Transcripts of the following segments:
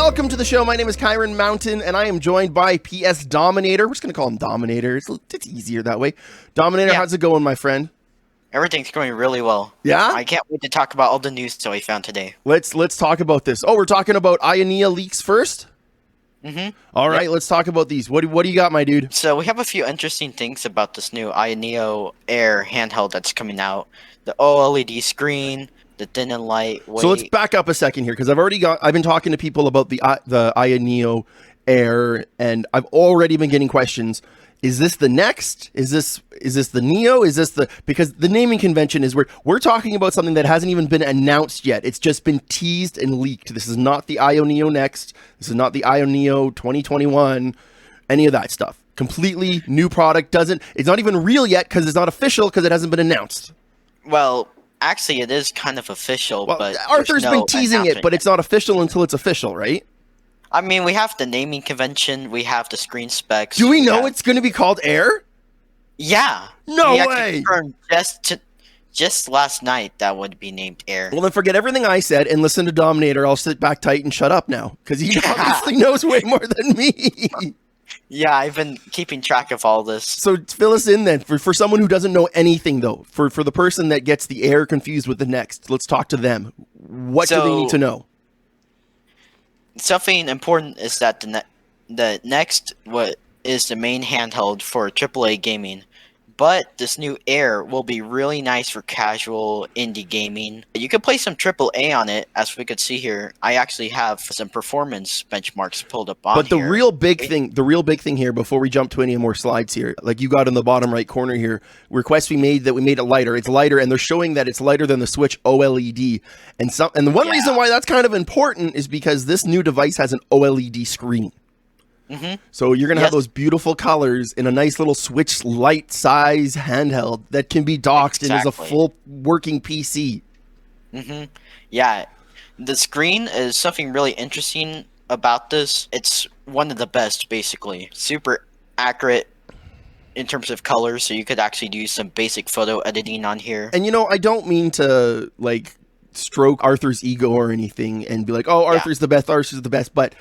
Welcome to the show. My name is Kyron Mountain, and I am joined by PS Dominator. We're just going to call him Dominator. It's easier that way. Dominator, how's it going, my friend? Everything's going really well. Yeah? I can't wait to talk about all the news that we found today. Let's talk about this. Oh, we're talking about AYANEO leaks first? Mm-hmm. All right, let's talk about these. What do you got, my dude? So we have a few interesting things about this new AYANEO Air handheld that's coming out. The OLED screen, the thin and lightweight. So let's back up a second here, because I've been talking to people about the AYANEO Air, and I've already been getting questions. Is this the next? Is this the Neo? Is this because the naming convention is we're talking about something that hasn't even been announced yet. It's just been teased and leaked. This is not the AYANEO Next. This is not the AYANEO 2021. Any of that stuff. Completely new product. It's not even real yet because it's not official because it hasn't been announced. Well, actually, it is kind of official, but Arthur's been teasing it, but it's not official until it's official, right? I mean, we have the naming convention, we have the screen specs. Do we know it's going to be called Air? Yeah. No way. Confirmed just last night that would be named Air. Well, then forget everything I said and listen to Dominator. I'll sit back tight and shut up now because he obviously knows way more than me. Yeah, I've been keeping track of all this. So fill us in then. For someone who doesn't know anything, though, for the person that gets the Air confused with the Next, let's talk to them. What do they need to know? Something important is that the Next is the main handheld for AAA gaming, but this new Air will be really nice for casual indie gaming. You can play some AAA on it, as we could see here. I actually have some performance benchmarks pulled up on here. But the real big thing here, before we jump to any more slides here, like you got in the bottom right corner here, requests we made it lighter. It's lighter, and they're showing that it's lighter than the Switch OLED. And the one reason why that's kind of important is because this new device has an OLED screen. Mm-hmm. So you're going to have those beautiful colors in a nice little Switch light size handheld that can be docked and is a full working PC. Mm-hmm. Yeah, the screen is something really interesting about this. It's one of the best, basically. Super accurate in terms of colors, so you could actually do some basic photo editing on here. And I don't mean to stroke Arthur's ego or anything and be like, oh, Arthur's the best, but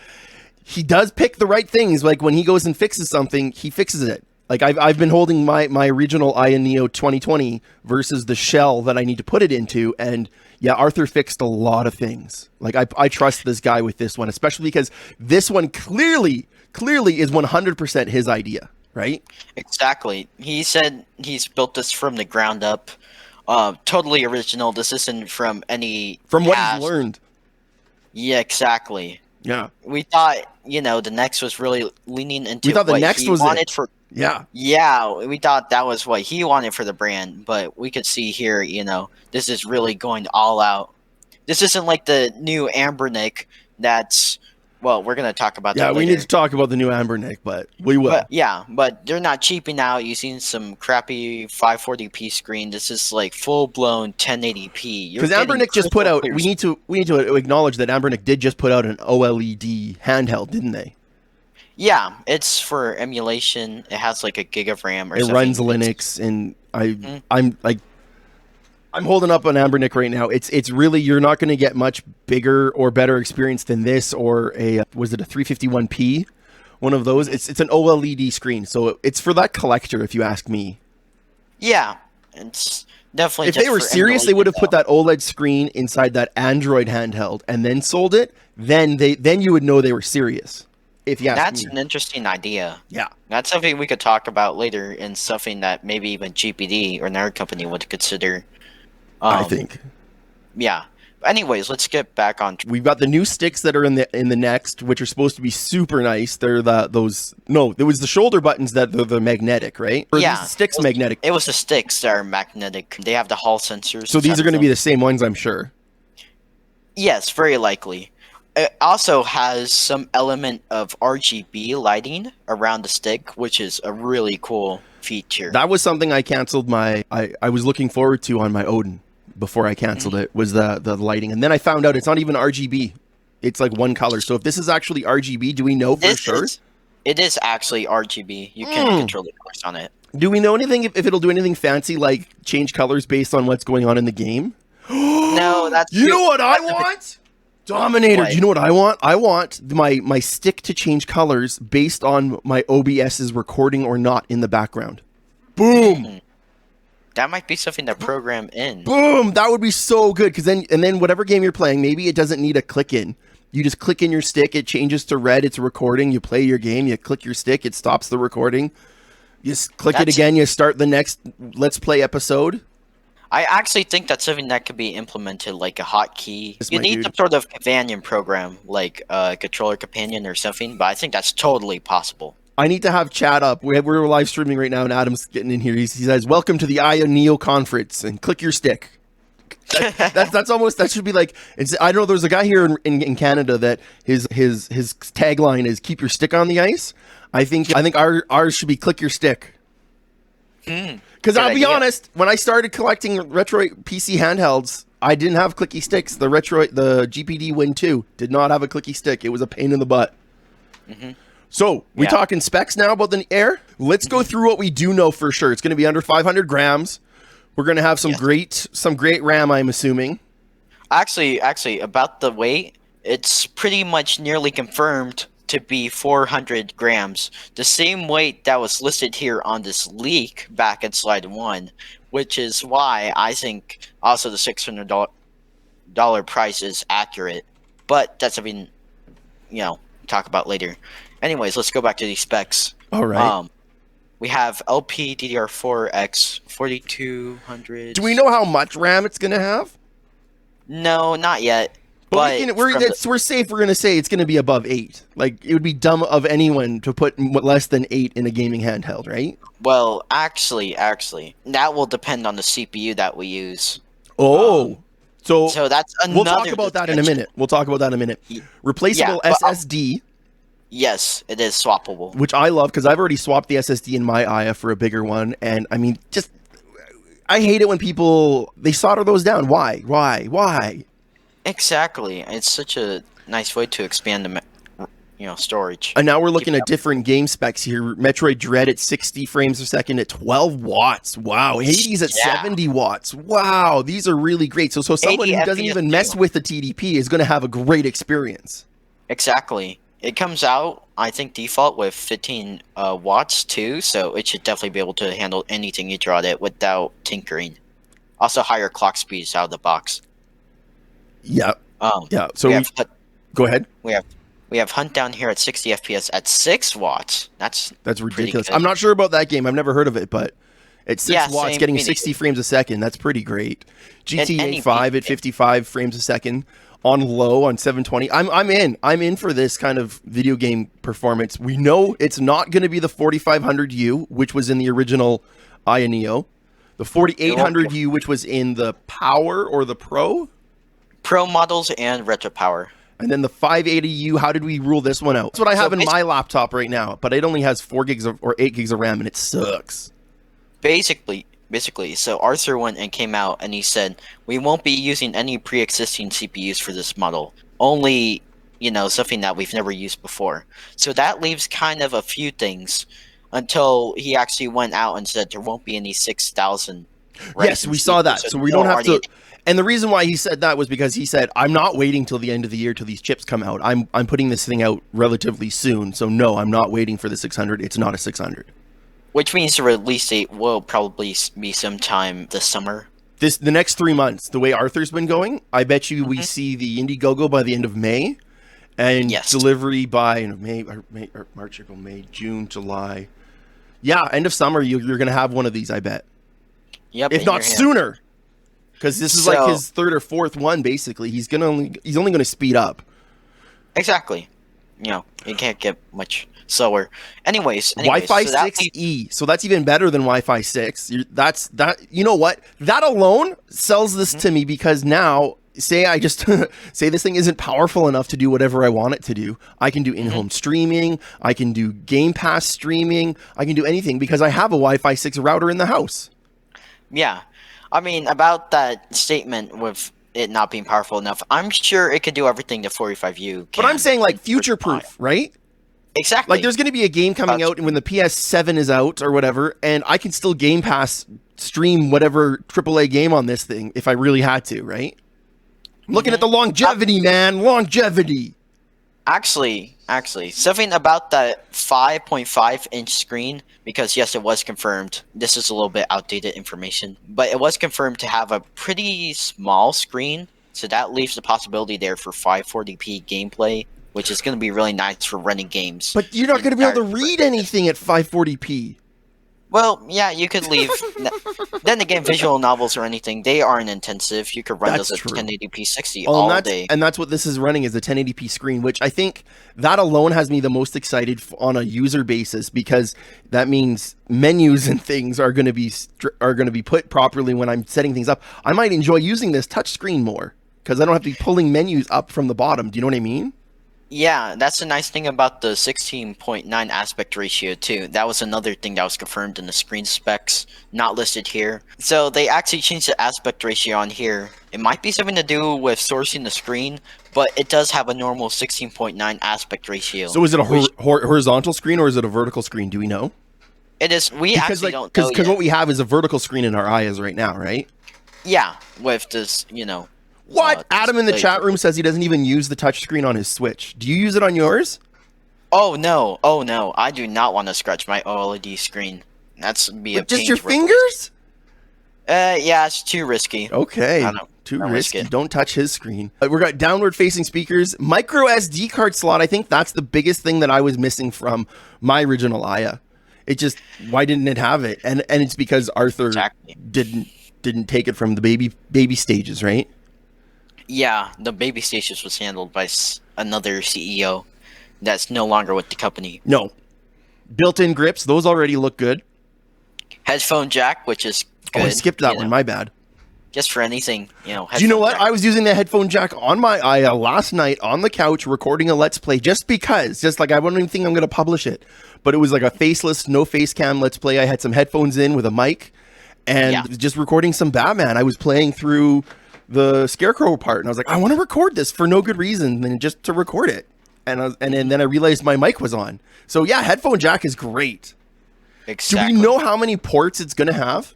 he does pick the right things. Like when he goes and fixes something, he fixes it. Like I've been holding my original AYANEO 2020 versus the shell that I need to put it into, and yeah, Arthur fixed a lot of things. Like I trust this guy with this one, especially because this one clearly is 100% his idea, right? Exactly. He said he's built this from the ground up. Totally original. This isn't from what he's learned. Yeah, exactly. Yeah. We thought, the Next was really leaning into what he wanted for. Yeah. Yeah, we thought that was what he wanted for the brand, but we could see here, this is really going all out. This isn't like the new Ambernick that's, well, we're going to talk about that later. Yeah, we need to talk about the new Ambernick, but we will. But they're not cheaping out using some crappy 540p screen. This is like full-blown 1080p. Because Ambernick just put out, we need to acknowledge that Ambernick did just put out an OLED handheld, didn't they? Yeah, it's for emulation. It has like a gig of RAM or something. It runs Linux, and I'm holding up on Ambernick right now. It's really, you're not going to get much bigger or better experience than this, or was it a 351p? One of those. It's an OLED screen, so it's for that collector, if you ask me. Yeah, it's definitely. If they were serious, they would have put that OLED screen inside that Android handheld and then sold it. Then you would know they were serious. If you ask That's me. An interesting idea. Yeah, that's something we could talk about later, and something that maybe even GPD or another company would consider. I think. Yeah. Anyways, let's get back on. We've got the new sticks that are in the Next, which are supposed to be super nice. They're there was the shoulder buttons that they're the magnetic, right? Or yeah, the sticks magnetic. It was the sticks that are magnetic. They have the Hall sensors. So these are going to be the same ones, I'm sure. Yes, very likely. It also has some element of RGB lighting around the stick, which is a really cool feature. That was something I canceled I was looking forward to on my Odin before I canceled it, was the lighting. And then I found out it's not even RGB. It's like one color. So if this is actually RGB, do we know for sure? It is actually RGB. You can control the colors on it. Do we know anything if it'll do anything fancy like change colors based on what's going on in the game? No, that's... You know what I want? Dominator. What? Do you know what I want? I want my stick to change colors based on my OBS's recording or not in the background. Boom. That might be something to program in. Boom. That would be so good. Because then whatever game you're playing, maybe it doesn't need a click in. You just click in your stick. It changes to red. It's a recording. You play your game. You click your stick. It stops the recording. You just click it again. You start the next Let's Play episode. I actually think that's something that could be implemented like a hotkey. Yes, You my need dude. some sort of companion program, like a controller companion or something, but I think that's totally possible. I need to have chat up. We're live streaming right now, and Adam's getting in here. He says, "Welcome to the AYANEO conference," and click your stick. That's almost, that should be like, I know there's a guy here in Canada that his tagline is "Keep your stick on the ice." I think ours should be "Click your stick." Because Good I'll be idea. honest, when I started collecting retro PC handhelds, I didn't have clicky sticks. The GPD Win 2 did not have a clicky stick. It was a pain in the butt. So, we Yeah. talking specs now about the Air? Let's go through what we do know for sure. It's going to be under 500 grams. We're going to have some great RAM, I'm assuming. Actually, about the weight, it's pretty much nearly confirmed to be 400 grams. The same weight that was listed here on this leak back in slide 1, which is why I think also the $600 price is accurate. But that's something, talk about later. Anyways, let's go back to these specs. All right. We have LPDDR4X 4200. Do we know how much RAM it's going to have? No, not yet. But we're safe. We're going to say it's going to be above 8. Like, it would be dumb of anyone to put less than 8 in a gaming handheld, right? Well, actually, that will depend on the CPU that we use. Oh. So that's another. We'll talk about that in a minute. Replaceable Yeah, but SSD. Yes, it is swappable. Which I love because I've already swapped the SSD in my Aya for a bigger one. And I mean, I hate it when they solder those down. Why? Exactly. It's such a nice way to expand the storage. And now we're looking at different game specs here. Metroid Dread at 60 frames a second at 12 watts. Wow. Hades at 70 watts. Wow. These are really great. So someone who doesn't even mess with the TDP is going to have a great experience. Exactly. It comes out, I think, default with 15 watts too, so it should definitely be able to handle anything you draw at it without tinkering. Also, higher clock speeds out of the box. Yeah. So go ahead. We have Hunt down here at 60 FPS at 6 watts. That's ridiculous. I'm not sure about that game. I've never heard of it, but at 6 watts, same, getting me 60 frames a second, that's pretty great. GTA any 5 at 55 frames a second on low on 720. I'm in for this kind of video game performance. We know it's not going to be the 4500U, which was in the original AYANEO. The 4800U, which was in the Power or the Pro. Pro models and Retro Power. And then the 580U, how did we rule this one out? That's what I have in my laptop right now, but it only has 4 gigs or 8 gigs of RAM, and it sucks. Basically, so Arthur went and came out and he said, we won't be using any pre-existing CPUs for this model. Only, something that we've never used before. So that leaves kind of a few things until he actually went out and said there won't be any 6,000. Yes, we saw that. So we don't have to... And the reason why he said that was because he said, I'm not waiting till the end of the year till these chips come out. I'm putting this thing out relatively soon. So no, I'm not waiting for the 600. It's not a 600. Which means the release date will probably be sometime this summer. The next 3 months, the way Arthur's been going, I bet you we see the Indiegogo by the end of May. And delivery by March, April, May, June, July. Yeah, end of summer, you're going to have one of these, I bet. Yep. If not sooner. Because this is like his third or fourth one, basically. He's only going to speed up. Exactly. It can't get much slower. Anyways, Wi-Fi 6E. So that's even better than Wi-Fi 6. You know what? That alone sells this to me because now, say I just say this thing isn't powerful enough to do whatever I want it to do. I can do in-home streaming. I can do Game Pass streaming. I can do anything because I have a Wi-Fi 6 router in the house. Yeah. I mean, about that statement with it not being powerful enough, I'm sure it could do everything the 45U can. But I'm saying like future-proof, right? Exactly. Like there's going to be a game coming out when the PS7 is out or whatever, and I can still Game Pass stream whatever AAA game on this thing if I really had to, right? I'm looking at the longevity, man. Longevity. Actually, something about that 5.5-inch screen, because yes, it was confirmed. This is a little bit outdated information, but it was confirmed to have a pretty small screen, so that leaves the possibility there for 540p gameplay, which is going to be really nice for running games. But you're not going to be able to read anything at 540p. Well, yeah, you could leave. Then again, visual novels or anything, they aren't intensive. You could run That's those at true. 1080p 60 Well, all and day. And that's what this is running, is a 1080p screen, which I think that alone has me the most excited on a user basis, because that means menus and things are going to be put properly when I'm setting things up. I might enjoy using this touch screen more because I don't have to be pulling menus up from the bottom. Do you know what I mean? Yeah, that's the nice thing about the 16.9 aspect ratio too. That was another thing that was confirmed in the screen specs, not listed here. So they actually changed the aspect ratio on here. It might be something to do with sourcing the screen, but it does have a normal 16.9 aspect ratio. So is it a horizontal screen or is it a vertical screen? Do we know? It is. We Because actually don't know because yet. what we have is a vertical screen in our eyes right now, right? Yeah, with this, you know. What? Adam in the display. chat room says he doesn't even use the touch screen on his Switch. Do you use it on yours? Oh no! I do not want to scratch my OLED screen. That's be a With just pain your to replace. fingers? Yeah, it's too risky. Okay. I don't- Too don't risk risky. it. Don't touch his screen. We've got downward facing speakers, micro SD card slot. I think that's the biggest thing that I was missing from my original Aya. It just, why didn't it have it? And it's because Arthur Exactly. didn't take it from the baby stages, right? Yeah, the baby stations was handled by another CEO that's no longer with the company. No. Built-in grips, those already look good. Headphone jack, which is good. Oh, I skipped that you one. know, My bad. just for anything, you know. Do you know headphone what? jack. I was using the headphone jack on my Aya last night on the couch recording a Let's Play just because. Just like I don't even think I'm going to publish it. But it was like a faceless, no face cam Let's Play. I had some headphones in with a mic and just recording some Batman. I was playing through the Scarecrow part and I was like, I want to record this for no good reason than just to record it. And then I realized my mic was on. So yeah, headphone jack is great. Exactly. Do we know how many ports it's going to have?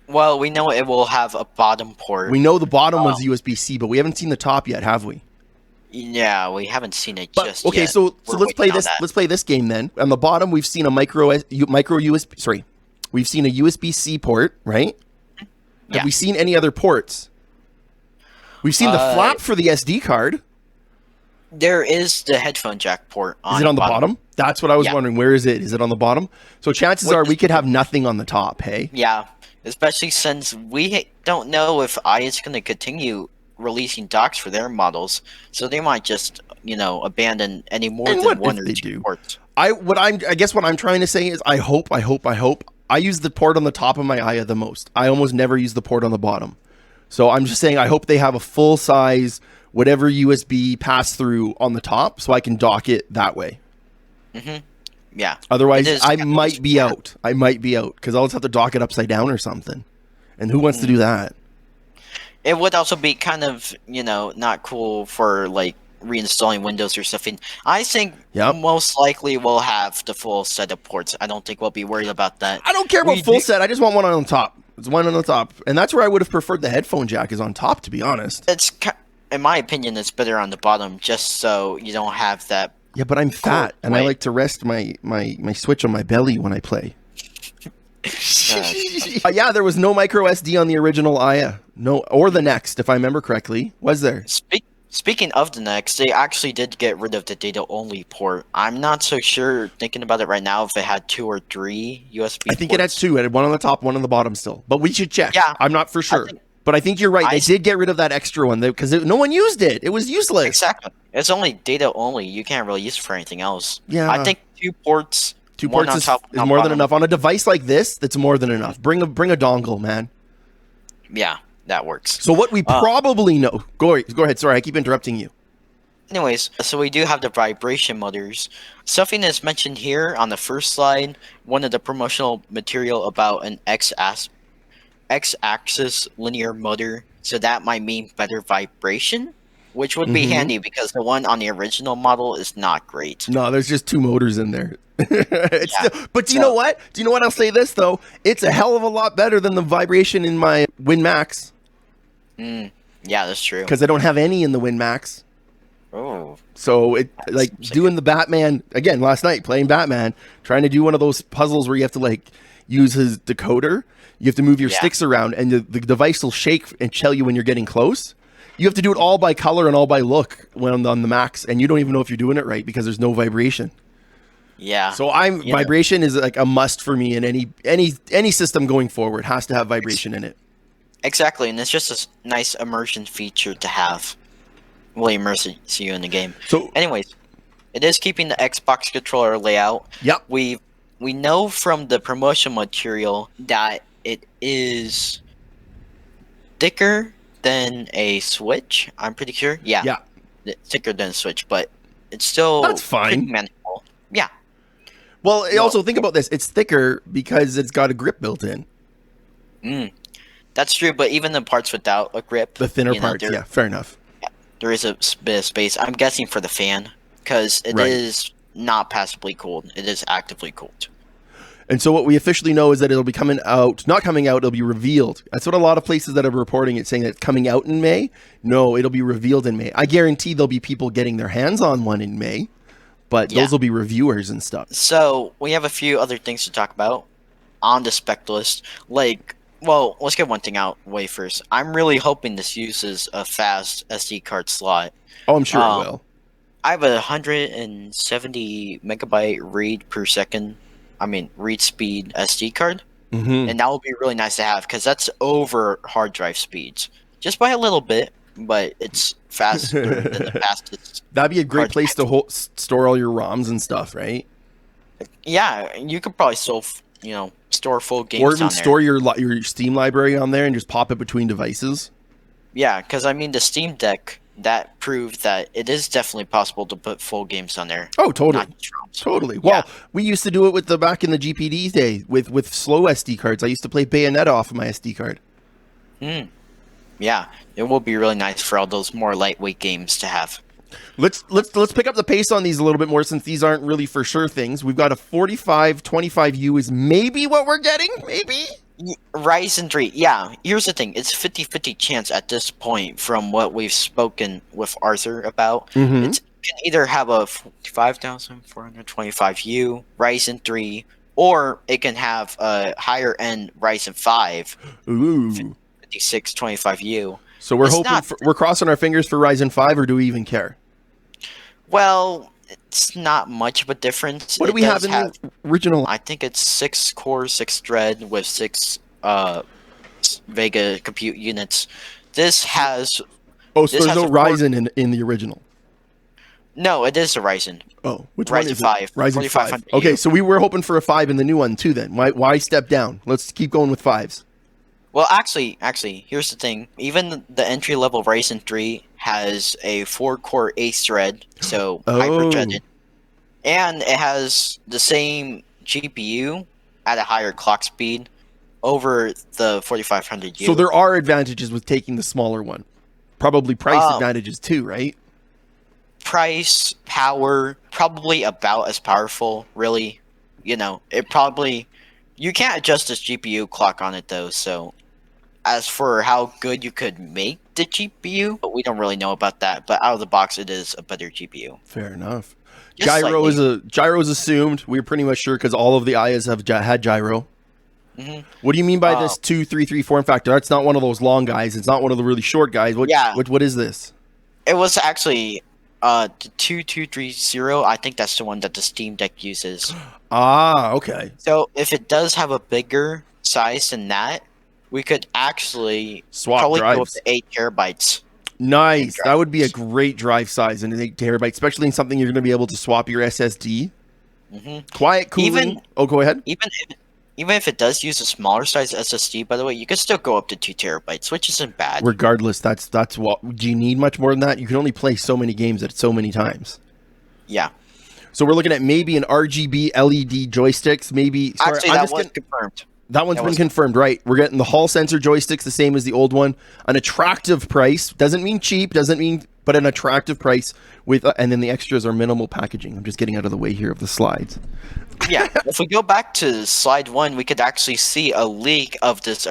Well, we know it will have a bottom port. We know the bottom one's USB-C, but we haven't seen the top yet, have we? Yeah, we haven't seen it But, just okay, yet. so We're let's play waiting on this. that. Let's play this game then. On the bottom, we've seen a micro USB. Sorry, we've seen a USB-C port, right? Yeah. Have we seen any other ports? We've seen the flap for the SD card. There is the headphone jack port. Is it on the bottom? That's what I was wondering. Where is it? Is it on the bottom? So chances are we could have nothing on the top. Hey. Yeah, especially since we don't know if Aya is going to continue releasing docks for their models, so they might just, you know, abandon any more And than what one if or they two do? ports. I guess what I'm trying to say is I hope. I use the port on the top of my Aya the most. I almost never use the port on the bottom. So I'm just saying I hope they have a full size whatever USB pass through on the top so I can dock it that way. Yeah. Otherwise, It is I kind of might be out. I might be out because I'll just have to dock it upside down or something. And who wants to do that? It would also be kind of, you know, not cool for like reinstalling Windows or something. I think most likely we'll have the full set of ports. I don't think we'll be worried about that. I don't care about full set. I just want one on the top. It's one on the top. And that's where I would have preferred the headphone jack is on top, to be honest. It's, in my opinion, it's better on the bottom just so you don't have that. Yeah, but I'm fat and I like to rest my Switch on my belly when I play. Yeah, there was no micro SD on the original Aya. No, or the next, if I remember correctly. Was there? Speaking of the next, they actually did get rid of the data-only port. I'm not so sure, thinking about it right now, if it had 2 or 3 USB I think it has 2. It had one on the top, one on the bottom still. But we should check. Yeah, I'm not for sure. But I think you're right. They did get rid of that extra one because no one used it. It was useless. Exactly. It's only data-only. You can't really use it for anything else. Yeah. I think 2 ports... 2 ports is more than enough. On a device like this, that's more than enough. Bring a dongle, man. Yeah, that works. So what we probably know... Go ahead. Sorry, I keep interrupting you. Anyways, so we do have the vibration motors. Something is mentioned here on the first slide, one of the promotional material about an X-axis linear motor. So that might mean better vibration, which would be handy because the one on the original model is not great. No, there's just 2 motors in there. But do you know what? Do you know what? I'll say this, though. It's a hell of a lot better than the vibration in my Win Max. Yeah, that's true. because I don't have any in the WinMax. Oh, So it like seems like doing the Batman again last night, playing Batman, trying to do one of those puzzles where you have to like use his decoder. You have to move your Yeah. sticks around, and the device will shake and tell you when you're getting close. You have to do it all by color and all by look when on the Max, and you don't even know if you're doing it right because there's no vibration. yeah. So You know, vibration is like a must for me in any system going forward. Has to have vibration in it. exactly, and it's just a nice immersion feature to have. Really immerses you in the game. So Anyways, it is keeping the Xbox controller layout. yep, We know from the promotion material that it is thicker than a Switch. I'm pretty sure. Yeah, yeah, it's thicker than a Switch, but it's still that's fine. pretty manageable. Yeah. Well, No. also think about this. It's thicker because it's got a grip built in. Mm, that's true, but even the parts without a grip, The thinner you know, parts, yeah, fair enough. there is a bit of space. I'm guessing for the fan, because it is Right. not passively cooled. It is actively cooled. And so what we officially know is that it'll be coming out, not coming out, it'll be revealed. That's what a lot of places that are reporting it saying that it's coming out in May. No, it'll be revealed in May. I guarantee there'll be people getting their hands on one in May, but Yeah. those will be reviewers and stuff. So we have a few other things to talk about on the spec list. Like, well, let's get one thing out way first. I'm really hoping this uses a fast SD card slot. Oh, I'm sure it Um, will. I have a 170 megabyte read per second. I mean, read speed SD card, Hmm. and that would be really nice to have because that's over hard drive speeds, just by a little bit, but it's faster than the fastest. That'd be a great hard place to store all your ROMs and stuff, right? Yeah, you could probably still, store full games Or on even there. store your Steam library on there and just pop it between devices. Yeah, because I mean, the Steam Deck that proved that it is definitely possible to put full games on there. Oh, totally. Not just ROMs. Totally. Well, we used to do it with back in the GPD day with slow SD cards. I used to play Bayonetta off of my SD card. Mm. Yeah, it will be really nice for all those more lightweight games to have. Let's pick up the pace on these a little bit more since these aren't really for sure things. We've got a 4525U is maybe what we're getting, maybe. Ryzen 3, yeah, here's the thing. It's 50-50 chance at this point from what we've spoken with Arthur about. Mhm. It can either have a 5425U, Ryzen 3, or it can have a higher end Ryzen 5, Ooh. 5625U. So we're It's hoping not- we're crossing our fingers for Ryzen 5, or do we even care? Well, it's not much of a difference. What do It we does have in the original? I think it's 6 core, 6 thread with 6 Vega compute units. This has Oh, so this there's has no a four- Ryzen in the original. no, it is a Ryzen. Oh, which one Ryzen is 5, it? Ryzen 5. 4500U. Okay, so we were hoping for a 5 in the new one too then. Why step down? Let's keep going with 5s. Well, actually, here's the thing. Even the entry level Ryzen 3 has a 4-core Ace thread, so hyper threaded, and it has the same GPU at a higher clock speed over the 4500U. So there are advantages with taking the smaller one. Probably price advantages too, right? Price, power, probably about as powerful, really. It probably... You can't adjust this GPU clock on it, though, so... As for how good you could make the GPU, but we don't really know about that. But out of the box, it is a better GPU. Fair enough. Just Gyro slightly. gyro's assumed. We're pretty much sure because all of the IAs have had gyro. Mhm. What do you mean by this 2, 3, 3 form factor? That's not one of those long guys. It's not one of the really short guys. What is this? It was actually the 2230. I think that's the one that the Steam Deck uses. Ah, okay. So if it does have a bigger size than that, we could actually Swap probably go up drives. to 8 terabytes. Nice. That would be a drives. great drive size in an 8 terabyte, especially in something you're going to be able to swap your SSD. Hmm Quiet cooling. Go ahead. Even if it does use a smaller size SSD, by the way, you can still go up to 2 terabytes, which isn't bad. Regardless, that's what. Do you need much more than that? You can only play so many games at so many times. Yeah. So we're looking at maybe an RGB LED joysticks. Maybe Actually, that was confirmed. That one's been confirmed, right? We're getting the Hall sensor joysticks, the same as the old one. An attractive price. Doesn't mean cheap, but an attractive price with, and then the extras are minimal packaging. I'm just getting out of the way here of the slides. Yeah. If we go back to slide 1, we could actually see a leak of this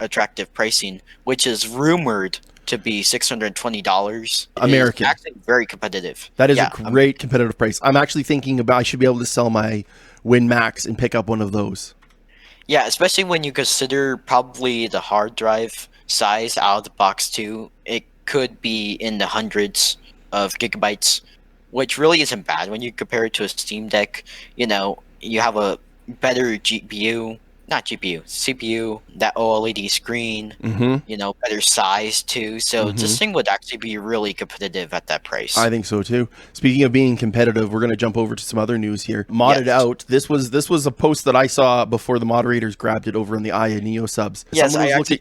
attractive pricing, which is rumored to be $620. American. It's actually very competitive. That is Yeah, a great competitive price. I'm actually thinking about I should be able to sell my Win Max and pick up one of those. Yeah, especially when you consider probably the hard drive size out of the box too. It could be in the hundreds of gigabytes, which really isn't bad when you compare it to a Steam Deck. You know, you have a better GPU, not GPU, CPU, that OLED screen, you know, better size too. So this thing would actually be really competitive at that price. I think so too. Speaking of being competitive, we're going to jump over to some other news here. Modded out. This was a post that I saw before the moderators grabbed it over in the AYANEO subs. Yes, Someone I was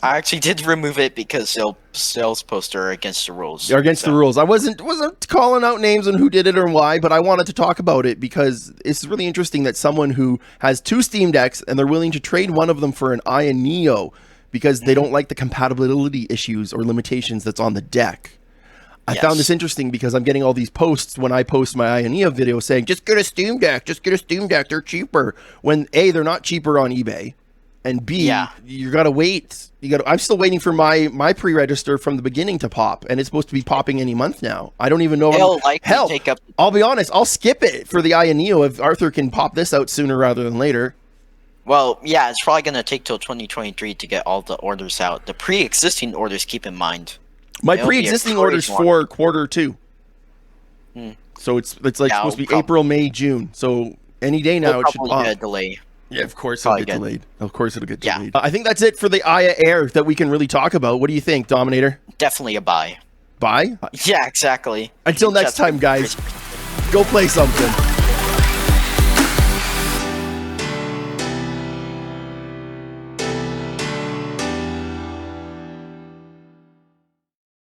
actually did remove it because sales posts are against the rules. They're against the rules. I wasn't calling out names on who did it or why, but I wanted to talk about it because it's really interesting that someone who has 2 Steam Decks and they're willing to trade one of them for an AYANEO because they don't like the compatibility issues or limitations that's on the deck. I found this interesting because I'm getting all these posts when I post my AYANEO video saying, just get a Steam Deck, they're cheaper. When A, they're not cheaper on eBay. And B, you gotta wait. I'm still waiting for my pre-register from the beginning to pop, and it's supposed to be popping any month now. I don't even know. I'll be honest. I'll skip it for the AYANEO if Arthur can pop this out sooner rather than later. Well, yeah, it's probably gonna take till 2023 to get all the orders out. The pre-existing orders, keep in mind. My pre-existing orders for Q2. So it's like supposed to be April, May, June. So any day now it should pop. Get a delay. Yeah, of course it'll get delayed. Of course it'll get delayed. I think that's it for the AYA Air that we can really talk about. What do you think, Dominator? Definitely a buy. Buy? Yeah, exactly. Until next time, guys. Go play something.